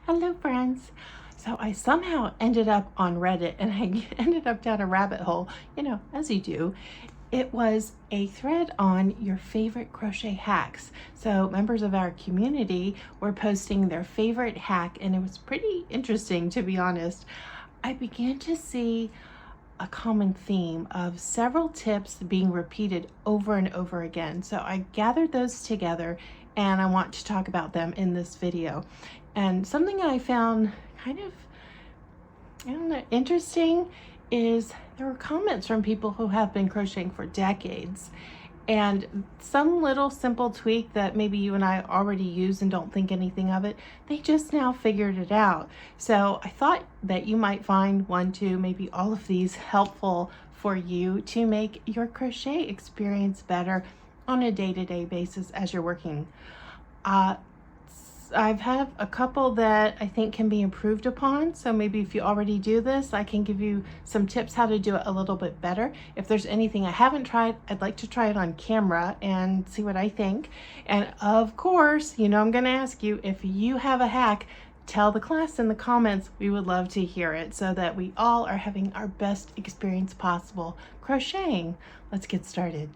Hello friends. So I somehow ended up on Reddit and I ended up down a rabbit hole, as you do. It was a thread on your favorite crochet hacks. So members of our community were posting their favorite hack and it was pretty interesting, to be honest. I began to see a common theme of several tips being repeated over and over again. So I gathered those together and I want to talk about them in this video. And something I found kind of, I don't know, interesting is there were comments from people who have been crocheting for decades, and some little simple tweak that maybe you and I already use and don't think anything of it, they just now figured it out. So I thought that you might find one, two, maybe all of these helpful for you to make your crochet experience better on a day-to-day basis as you're working. I've had a couple that I think can be improved upon. So maybe if you already do this, I can give you some tips how to do it a little bit better. If there's anything I haven't tried, I'd like to try it on camera and see what I think. And of course, I'm going to ask you if you have a hack, tell the class in the comments. We would love to hear it so that we all are having our best experience possible crocheting. Let's get started.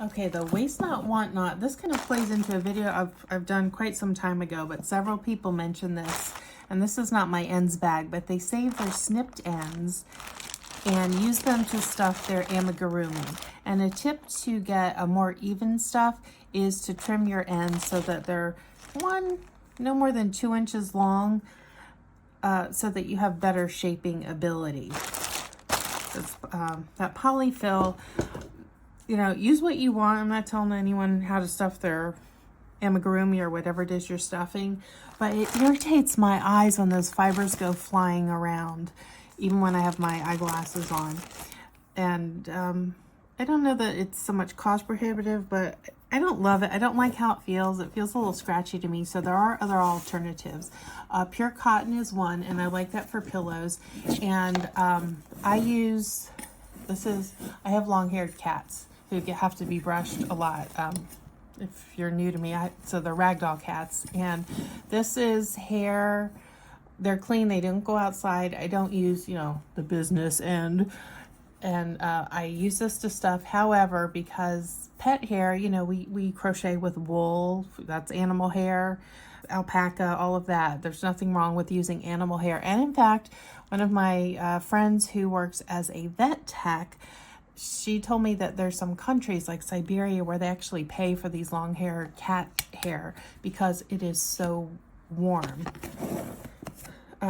Okay, the waste not, want not. This kind of plays into a video I've done quite some time ago, but several people mention this. And this is not my ends bag, but they save their snipped ends and use them to stuff their amigurumi. And a tip to get a more even stuff is to trim your ends so that they're no more than 2 inches long, so that you have better shaping ability. That polyfill, use what you want. I'm not telling anyone how to stuff their amigurumi or whatever it is you're stuffing, but it irritates my eyes when those fibers go flying around, even when I have my eyeglasses on. And I don't know that it's so much cost prohibitive, but I don't love it. I don't like how it feels. It feels a little scratchy to me, so there are other alternatives. Pure cotton is one, and I like that for pillows. And I have long-haired cats who have to be brushed a lot. If you're new to me, so they're ragdoll cats, and this is hair. They're clean. They don't go outside. I don't use, the business end, and I use this to stuff. However, because pet hair, we crochet with wool. That's animal hair, alpaca, all of that. There's nothing wrong with using animal hair. And in fact, one of my friends who works as a vet tech, she told me that there's some countries like Siberia where they actually pay for these long hair cat hair because it is so warm.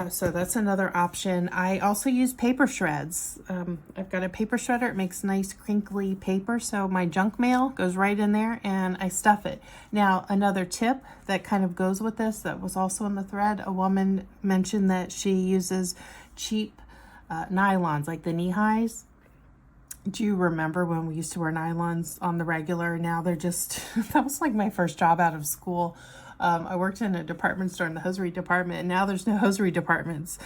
So that's another option. I also use paper shreds. I've got a paper shredder. It makes nice crinkly paper, so my junk mail goes right in there and I stuff it. Now, another tip that kind of goes with this that was also in the thread, a woman mentioned that she uses cheap nylons, like the knee-highs. Do you remember when we used to wear nylons on the regular? Now they're just, that was like my first job out of school. I worked in a department store in the hosiery department, and now there's no hosiery departments.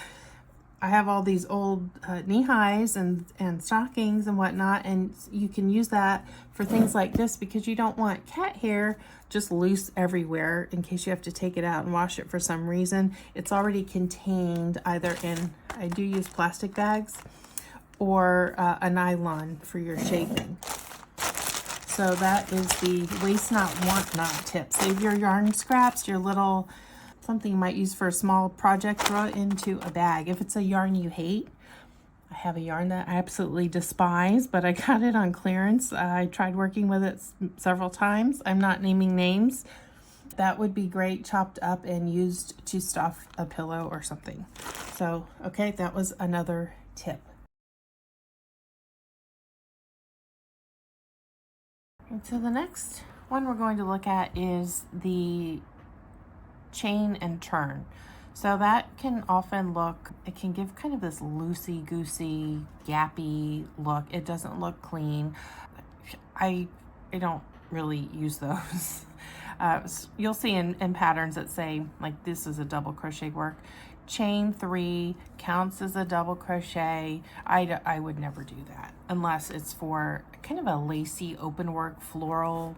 I have all these old knee-highs and stockings and whatnot, and you can use that for things like this because you don't want cat hair just loose everywhere in case you have to take it out and wash it for some reason. It's already contained either in, I do use plastic bags, or a nylon for your shaping. So that is the waste not, want not tip. Save your yarn scraps, your little, something you might use for a small project, throw it into a bag. If it's a yarn you hate, I have a yarn that I absolutely despise, but I got it on clearance. I tried working with it several times. I'm not naming names. That would be great chopped up and used to stuff a pillow or something. So, okay, that was another tip. And so the next one we're going to look at is the chain and turn. So that can often look, it can give kind of this loosey-goosey, gappy look. It doesn't look clean. I don't really use those. You'll see in patterns that say, like, this is a double crochet work. Chain 3 counts as a double crochet. I would never do that unless it's for kind of a lacy open work floral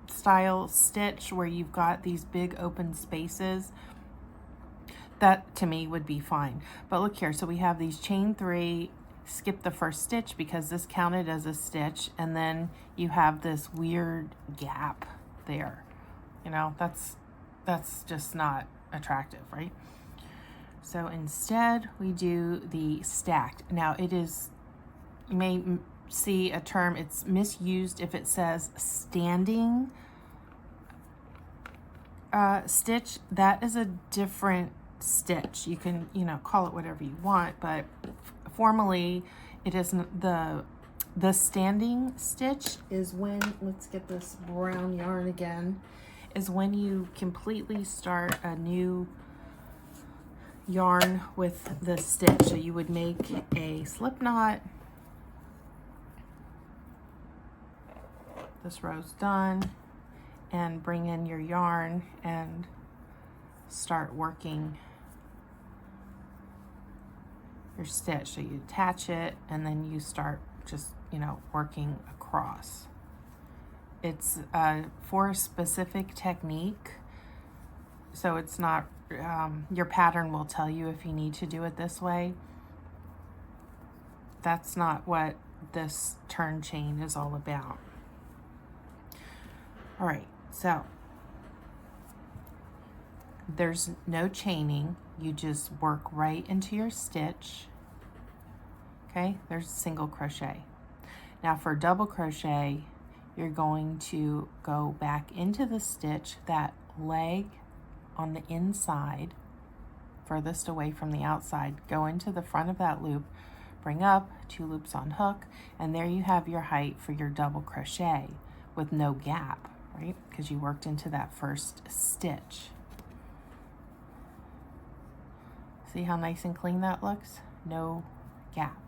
style stitch where you've got these big open spaces. That to me would be fine. But look here, so we have these chain 3, skip the first stitch because this counted as a stitch, and then you have this weird gap there. You know, that's just not attractive, right? So instead we do the stacked. Now it is, you may see a term, it's misused if it says standing stitch. That is a different stitch. You can, you know, call it whatever you want, but formally it isn't. The standing stitch is when, let's get this brown yarn again, is when you completely start a new yarn with the stitch. So you would make a slip knot. This row's done, and bring in your yarn and start working your stitch. So you attach it and then you start just, you know, working across. It's for a specific technique, so it's not, your pattern will tell you if you need to do it this way. That's not what this turn chain is all about. All right, so there's no chaining. You just work right into your stitch. Okay, there's single crochet. Now for double crochet, you're going to go back into the stitch, that leg on the inside, furthest away from the outside, go into the front of that loop, bring up 2 loops on hook, and there you have your height for your double crochet with no gap, right? Because you worked into that first stitch. See how nice and clean that looks? No gap.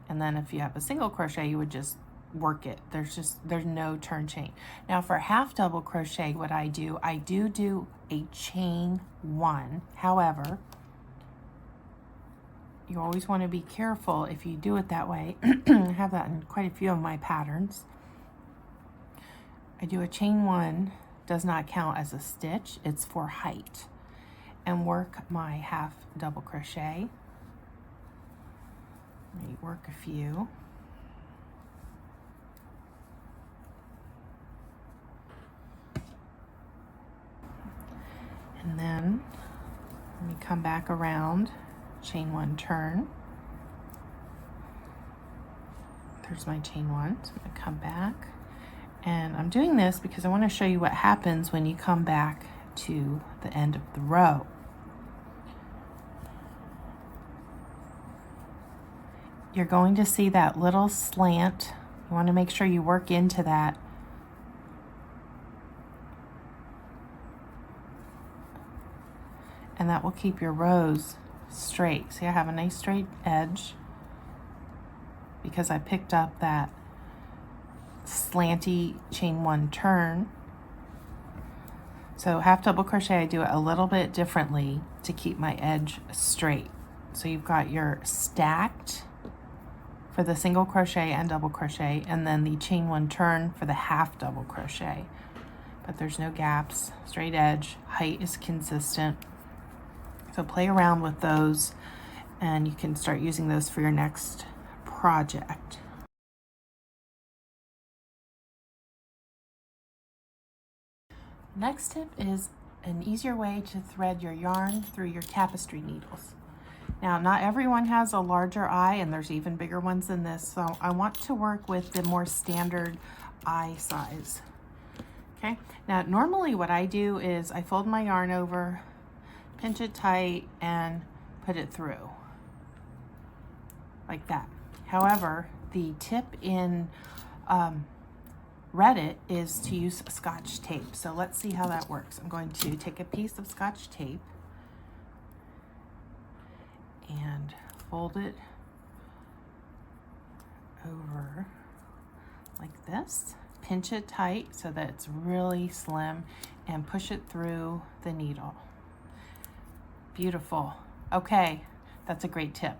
And then if you have a single crochet, you would just work it. There's no turn chain. Now for half double crochet, what I do a chain 1. However, you always want to be careful if you do it that way. I have that in quite a few of my patterns. I do a chain 1, does not count as a stitch, it's for height, and work my half double crochet. Let me work a few. And then let me come back around, chain 1 turn. There's my chain 1. So I'm going to come back. And I'm doing this because I want to show you what happens when you come back to the end of the row. You're going to see that little slant. You want to make sure you work into that. And that will keep your rows straight. See, I have a nice straight edge because I picked up that slanty chain 1 turn. So half double crochet, I do it a little bit differently to keep my edge straight. So you've got your stacked for the single crochet and double crochet, and then the chain 1 turn for the half double crochet. But there's no gaps, straight edge, height is consistent. So play around with those and you can start using those for your next project. Next tip is an easier way to thread your yarn through your tapestry needles. Now, not everyone has a larger eye, and there's even bigger ones than this, so I want to work with the more standard eye size. Okay, now normally what I do is I fold my yarn over, pinch it tight, and put it through like that. However, the tip in Reddit is to use Scotch tape. So let's see how that works. I'm going to take a piece of Scotch tape and fold it over like this. pinch it tight so that it's really slim, and push it through the needle. Beautiful. Okay, that's a great tip.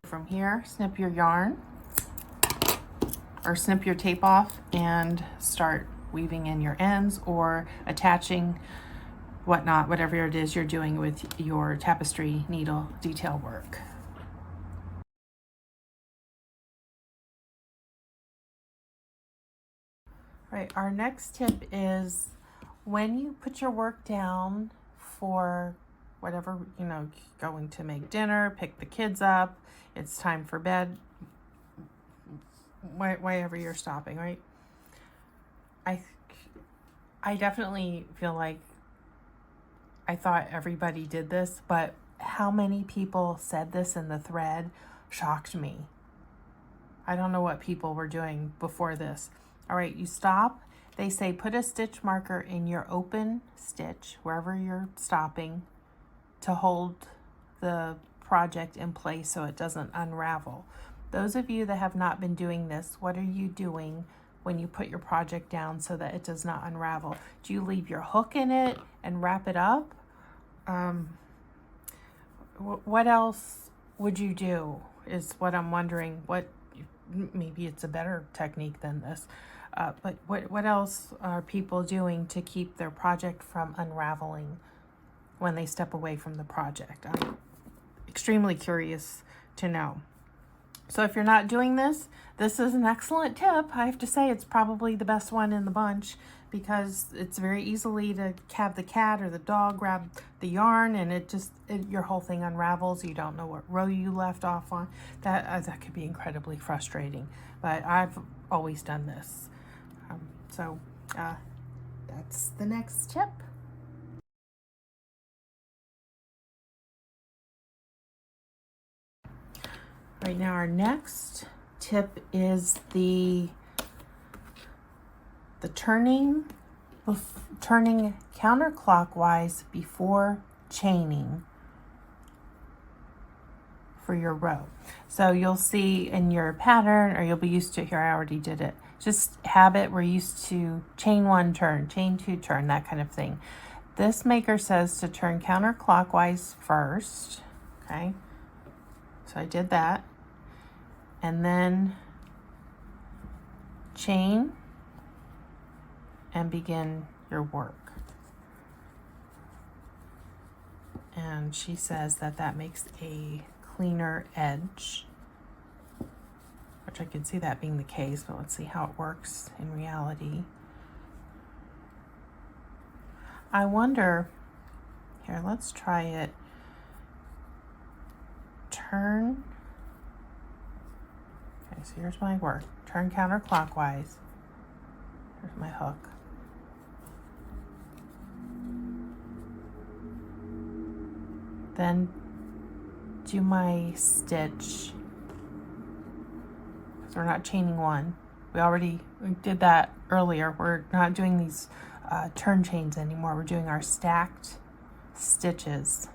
From here, snip your yarn or snip your tape off and start weaving in your ends or attaching whatnot, whatever it is you're doing with your tapestry needle detail work. Right, our next tip is when you put your work down for whatever, going to make dinner, pick the kids up, it's time for bed, wherever you're stopping, right? I definitely feel like I thought everybody did this, but how many people said this in the thread shocked me. I don't know what people were doing before this. All right, you stop. They say put a stitch marker in your open stitch, wherever you're stopping, to hold the project in place so it doesn't unravel. Those of you that have not been doing this, what are you doing when you put your project down so that it does not unravel? Do you leave your hook in it and wrap it up? What else would you do is what I'm wondering. Maybe it's a better technique than this. But what else are people doing to keep their project from unraveling when they step away from the project? I'm extremely curious to know. So if you're not doing this, this is an excellent tip. I have to say it's probably the best one in the bunch because it's very easily to have the cat or the dog grab the yarn and your whole thing unravels. You don't know what row you left off on. That could be incredibly frustrating, but I've always done this. That's the next tip. Right now, our next tip is the turning counterclockwise before chaining for your row. So you'll see in your pattern, or you'll be used to, here I already did it, just habit, we're used to chain one, turn, chain two, turn, that kind of thing. This maker says to turn counterclockwise first, okay? So I did that. And then chain and begin your work. And she says that makes a cleaner edge, which I can see that being the case, but let's see how it works in reality. I wonder, here, let's try it. Turn, okay, so here's my work. Turn counterclockwise. Here's my hook. Then do my stitch, because we're not chaining one. We did that earlier. We're not doing these turn chains anymore. We're doing our stacked stitches.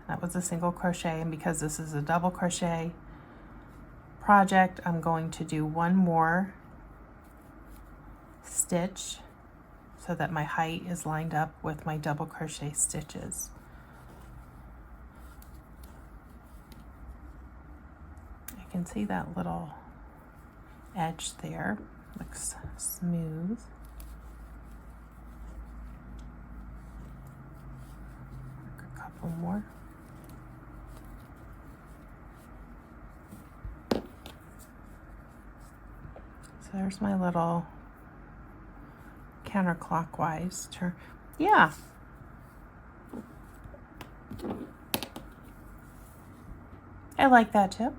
That was a single crochet, and because this is a double crochet project, I'm going to do one more stitch so that my height is lined up with my double crochet stitches. I can see that little edge there, looks smooth. A couple more. So there's my little counterclockwise turn. Yeah. I like that tip.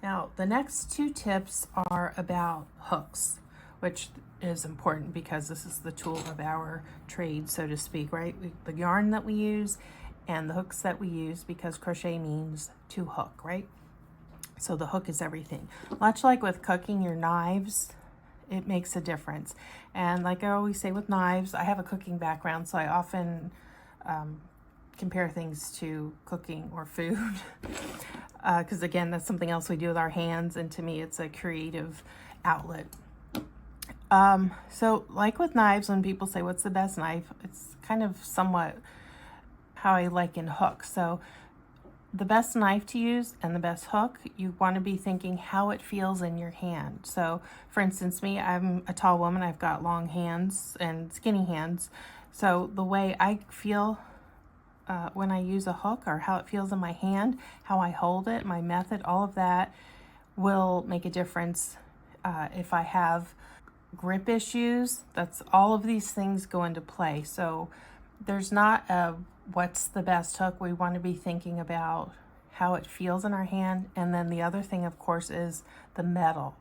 Now, the next two tips are about hooks, which is important because this is the tool of our trade, so to speak, right? The yarn that we use and the hooks that we use, because crochet means to hook, right? So the hook is everything. Much like with cooking your knives, it makes a difference. And like I always say with knives, I have a cooking background, so I often compare things to cooking or food. Because again, that's something else we do with our hands, and to me it's a creative outlet. So like with knives, when people say what's the best knife, it's kind of somewhat how I liken hooks. So the best knife to use and the best hook, you want to be thinking how it feels in your hand. So for instance, me, I'm a tall woman, I've got long hands and skinny hands. So the way I feel when I use a hook, or how it feels in my hand, how I hold it, my method, all of that will make a difference. If I have grip issues, that's all of these things go into play. So there's not a what's the best hook. We want to be thinking about how it feels in our hand. And then the other thing, of course, is the metal.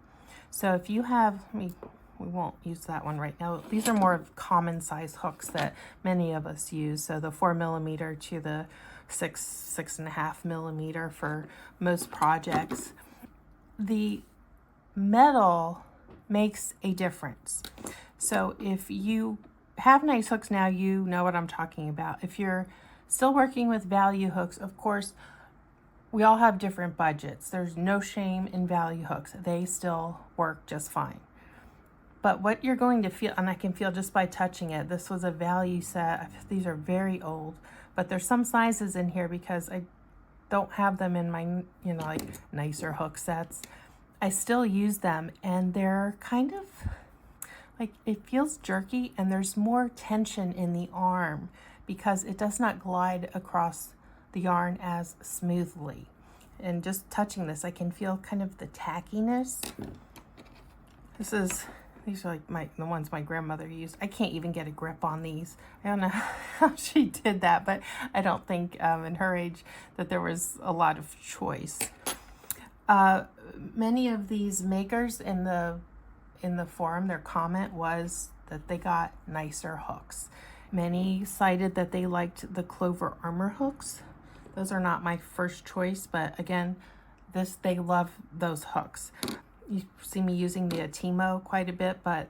So if you have, we won't use that one right now. These are more of common size hooks that many of us use. So the 4mm to the 6.5mm for most projects. The metal makes a difference. So if you have nice hooks now, you know what I'm talking about. If you're still working with value hooks, of course, we all have different budgets. There's no shame in value hooks. They still work just fine. But what you're going to feel, and I can feel just by touching it, this was a value set. These are very old, but there's some sizes in here because I don't have them in my, like nicer hook sets. I still use them, and they're kind of like, it feels jerky, and there's more tension in the arm because it does not glide across the yarn as smoothly. And just touching this, I can feel kind of the tackiness. These are like the ones my grandmother used. I can't even get a grip on these. I don't know how she did that, but I don't think in her age that there was a lot of choice. Many of these makers in the forum, their comment was that they got nicer hooks. Many cited that they liked the Clover Armor hooks. Those are not my first choice, but again, they love those hooks. You see me using the Atimo quite a bit, but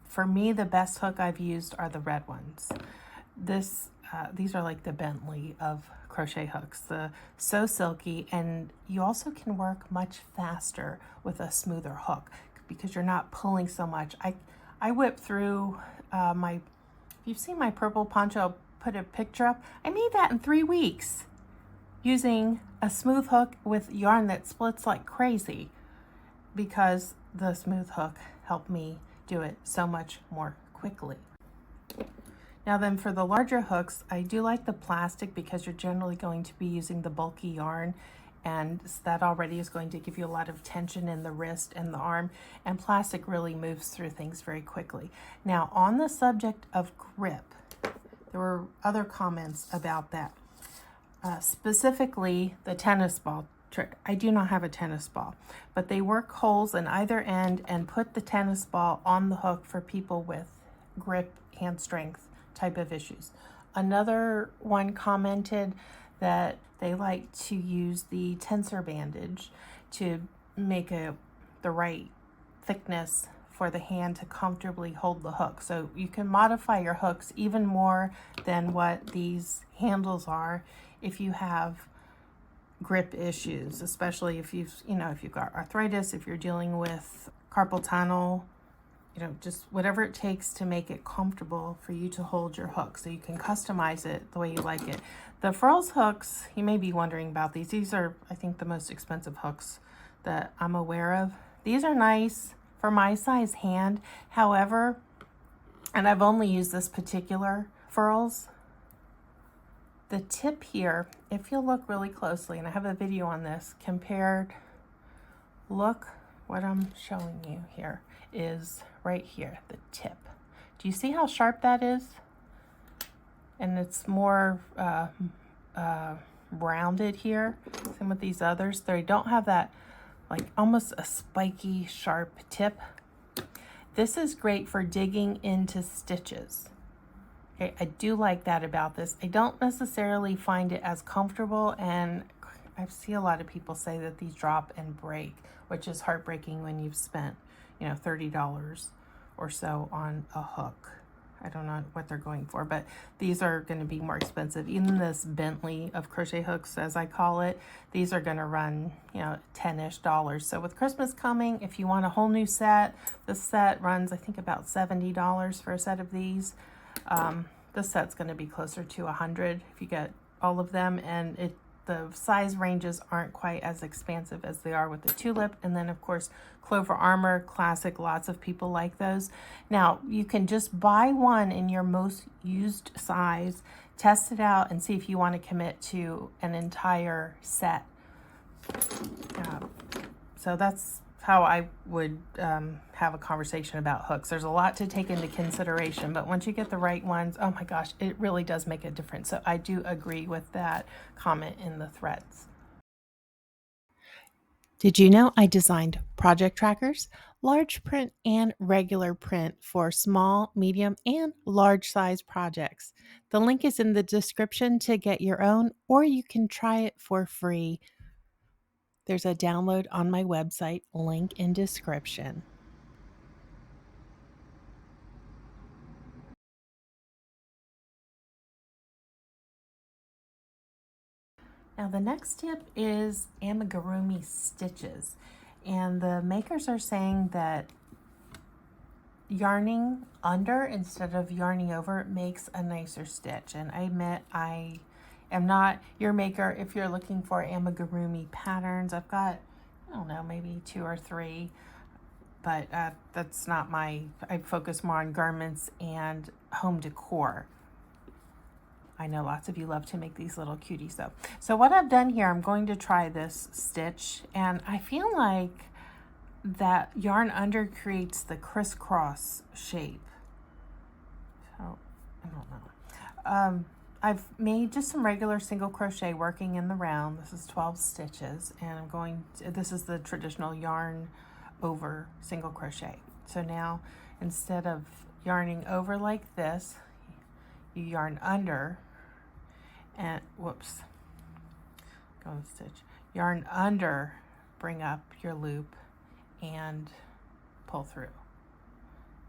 for me, the best hook I've used are the red ones. These are like the Bentley of crochet hooks. So silky, and you also can work much faster with a smoother hook because you're not pulling so much. I whip through if you've seen my purple poncho, I'll put a picture up. I made that in 3 weeks using a smooth hook with yarn that splits like crazy because the smooth hook helped me do it so much more quickly. Now then, for the larger hooks, I do like the plastic because you're generally going to be using the bulky yarn, and that already is going to give you a lot of tension in the wrist and the arm, and plastic really moves through things very quickly. Now, on the subject of grip, there were other comments about that. Specifically, the tennis ball trick. I do not have a tennis ball, but they work holes in either end and put the tennis ball on the hook for people with grip, hand strength type of issues. Another one commented that they like to use the tensor bandage to make the right thickness for the hand to comfortably hold the hook. So you can modify your hooks even more than what these handles are if you have grip issues, especially if you've got arthritis, if you're dealing with carpal tunnel, just whatever it takes to make it comfortable for you to hold your hook so you can customize it the way you like it. The Furls hooks, you may be wondering about these. These are, I think, the most expensive hooks that I'm aware of. These are nice for my size hand. However, and I've only used this particular Furls, the tip here, if you look really closely, and I have a video on this, look what I'm showing you here is right here, the tip. Do you see how sharp that is? And it's more rounded here. Same with these others. They don't have that like almost a spiky sharp tip. This is great for digging into stitches. Okay, I do like that about this. I don't necessarily find it as comfortable, and I see a lot of people say that these drop and break, which is heartbreaking when you've spent you know, $30 or so on a hook. I don't know what they're going for, but these are going to be more expensive. Even this Bentley of crochet hooks, as I call it, these are going to run, you know, $10-ish. So with Christmas coming, if you want a whole new set, this set runs, I think, about $70 for a set of these. This set's going to be closer to $100 if you get all of them, and the size ranges aren't quite as expansive as they are with the tulip. And then of course Clover Armor, classic, lots of people like those. Now you can just buy one in your most used size, test it out, and see if you want to commit to an entire set. So that's how I would have a conversation about hooks. There's a lot to take into consideration, but once you get the right ones, oh my gosh, it really does make a difference. So I do agree with that comment in the threads. Did you know I designed project trackers, large print and regular print for small, medium, and large size projects? The link is in the description to get your own, or you can try it for free. There's a download on my website, link in description. Now the next tip is amigurumi stitches, and the makers are saying that yarning under instead of yarning over makes a nicer stitch. And I admit I am not your maker if you're looking for amigurumi patterns. I've got, I don't know, maybe 2 or 3, but that's not I focus more on garments and home decor. I know lots of you love to make these little cuties though. So what I've done here, I'm going to try this stitch, and I feel like that yarn under creates the crisscross shape. So I don't know. I've made just some regular single crochet working in the round. This is 12 stitches, and this is the traditional yarn over single crochet. So now instead of yarning over like this, you yarn under and yarn under, bring up your loop and pull through.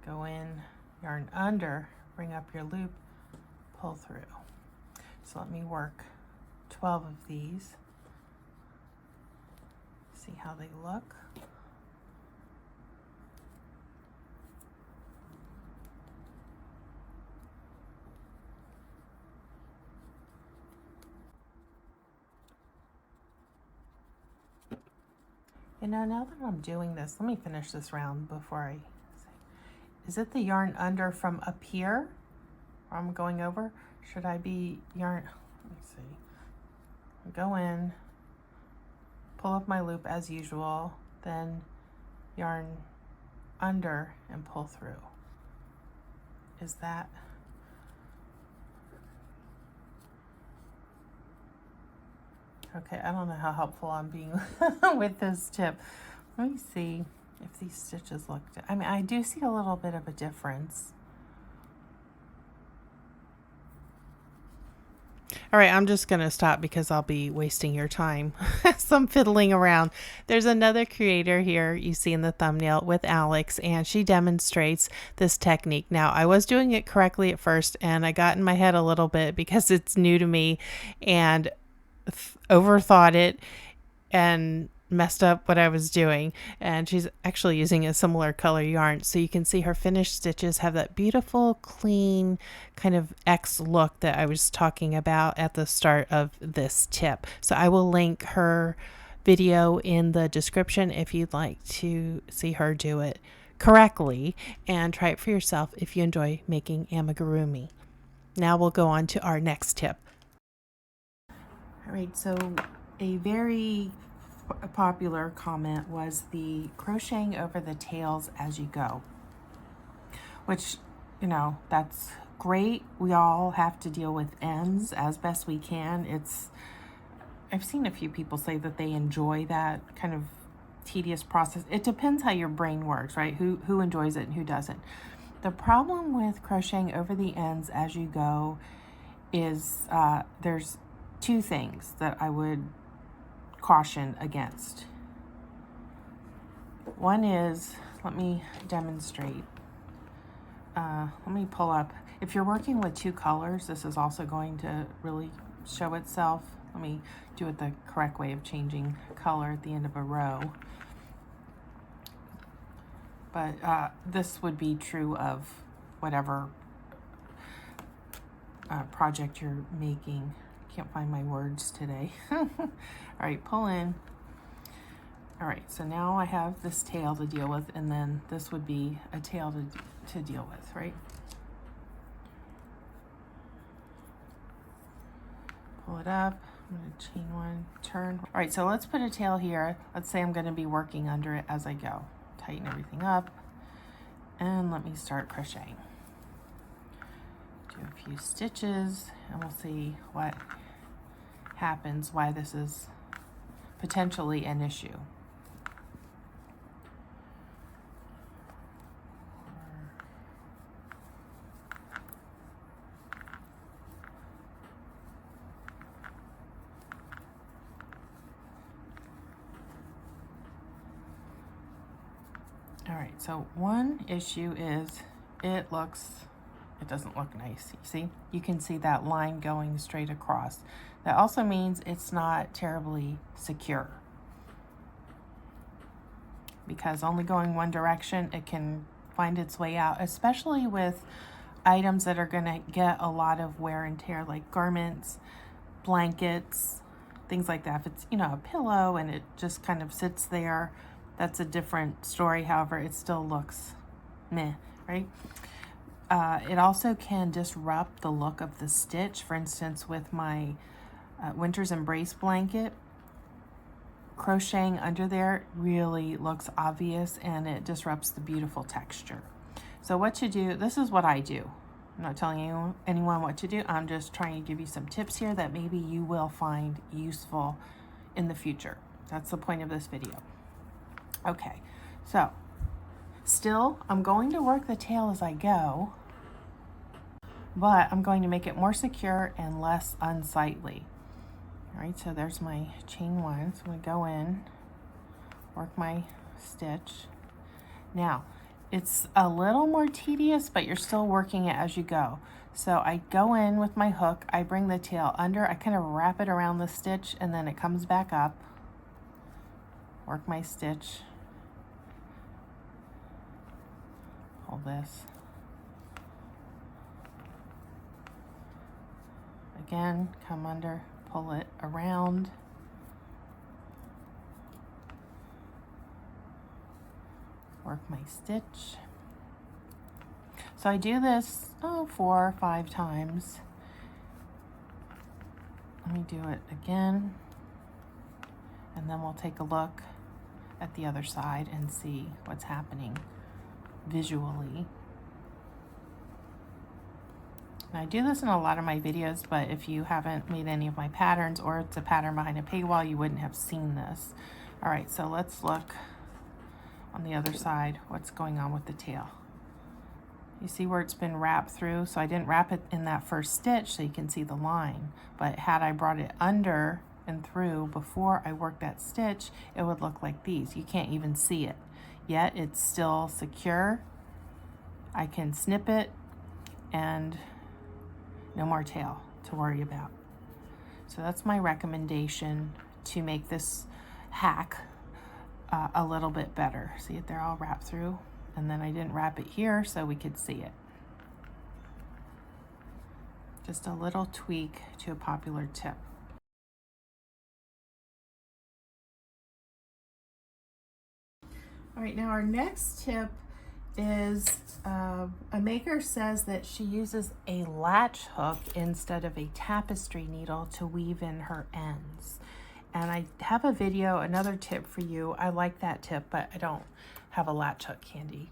Go in, yarn under, bring up your loop, pull through. So let me work 12 of these. See how they look. You know, now that I'm doing this, let me finish this round before I say. Is it the yarn under from up here? Or I'm going over? Should I be yarn? Let me see. Go in, pull up my loop as usual, then yarn under and pull through. Is that? Okay, I don't know how helpful I'm being with this tip. Let me see if these stitches look, I mean, I do see a little bit of a difference. All right, I'm just going to stop because I'll be wasting your time. Some fiddling around. There's another creator here you see in the thumbnail with Alex, and she demonstrates this technique. Now, I was doing it correctly at first, and I got in my head a little bit because it's new to me, and overthought it and messed up what I was doing. And she's actually using a similar color yarn, so you can see her finished stitches have that beautiful, clean kind of X look that I was talking about at the start of this tip. So I will link her video in the description if you'd like to see her do it correctly and try it for yourself if you enjoy making amigurumi. Now we'll go on to our next tip. All right, so a very popular comment was the crocheting over the tails as you go, which, you know, that's great. We all have to deal with ends as best we can. I've seen a few people say that they enjoy that kind of tedious process. It depends how your brain works, right? Who enjoys it and who doesn't. The problem with crocheting over the ends as you go is there's 2 things that I would caution against. One is, let me demonstrate. Let me pull up. If you're working with two colors, this is also going to really show itself. Let me do it the correct way of changing color at the end of a row. But this would be true of whatever project you're making. Can't find my words today. All right, pull in. All right, so now I have this tail to deal with, and then this would be a tail to deal with, right? Pull it up. I'm going to chain one, turn. All right, so let's put a tail here. Let's say I'm going to be working under it as I go. Tighten everything up, and let me start crocheting. Do a few stitches, and we'll see what happens, why this is potentially an issue. All right, so one issue is it doesn't look nice. You see, you can see that line going straight across. That also means it's not terribly secure, because only going one direction, it can find its way out, especially with items that are going to get a lot of wear and tear, like garments, blankets, things like that. If it's, you know, a pillow and it just kind of sits there, that's a different story. However, it still looks meh, right? It also can disrupt the look of the stitch. For instance, with my Winter's Embrace blanket, crocheting under there really looks obvious, and it disrupts the beautiful texture. So what to do, this is what I do. I'm not telling anyone what to do. I'm just trying to give you some tips here that maybe you will find useful in the future. That's the point of this video. Okay, so still, I'm going to work the tail as I go, but I'm going to make it more secure and less unsightly. All right, so there's my chain one. So I'm going to go in, work my stitch. Now, it's a little more tedious, but you're still working it as you go. So I go in with my hook, I bring the tail under, I kind of wrap it around the stitch, and then it comes back up. Work my stitch. Pull this. Again, come under, pull it around. Work my stitch. So I do this 4 or 5 times. Let me do it again, and then we'll take a look at the other side and see what's happening visually. And I do this in a lot of my videos, but if you haven't made any of my patterns, or it's a pattern behind a paywall, you wouldn't have seen this. All right, so let's look on the other side what's going on with the tail. You see where it's been wrapped through? So I didn't wrap it in that first stitch so you can see the line, but had I brought it under and through before I worked that stitch, it would look like these. You can't even see it, yet it's still secure. I can snip it, and no more tail to worry about. So that's my recommendation to make this hack a little bit better. See it there all wrapped through, and then I didn't wrap it here so we could see it. Just a little tweak to a popular tip. All right, now our next tip is a maker says that she uses a latch hook instead of a tapestry needle to weave in her ends. And I have a video, another tip for you. I like that tip, but I don't have a latch hook handy.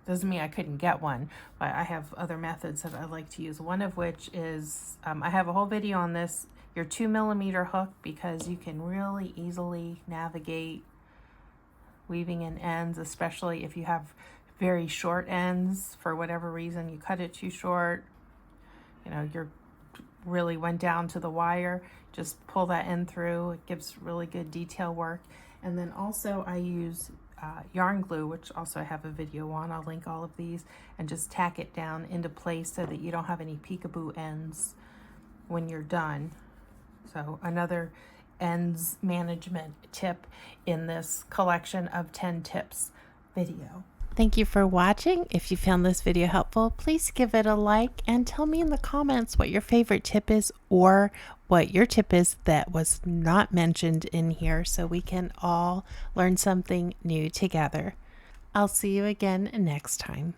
Doesn't mean I couldn't get one, but I have other methods that I like to use. One of which is, I have a whole video on this, your 2mm hook, because you can really easily navigate weaving in ends, especially if you have very short ends. For whatever reason, you cut it too short, you know, you're really went down to the wire, just pull that end through. It gives really good detail work. And then also I use yarn glue, which also I have a video on. I'll link all of these, and just tack it down into place so that you don't have any peekaboo ends when you're done. So another ends management tip in this collection of 10 tips video. Thank you for watching. If you found this video helpful, please give it a like and tell me in the comments what your favorite tip is, or what your tip is that was not mentioned in here, so we can all learn something new together. I'll see you again next time.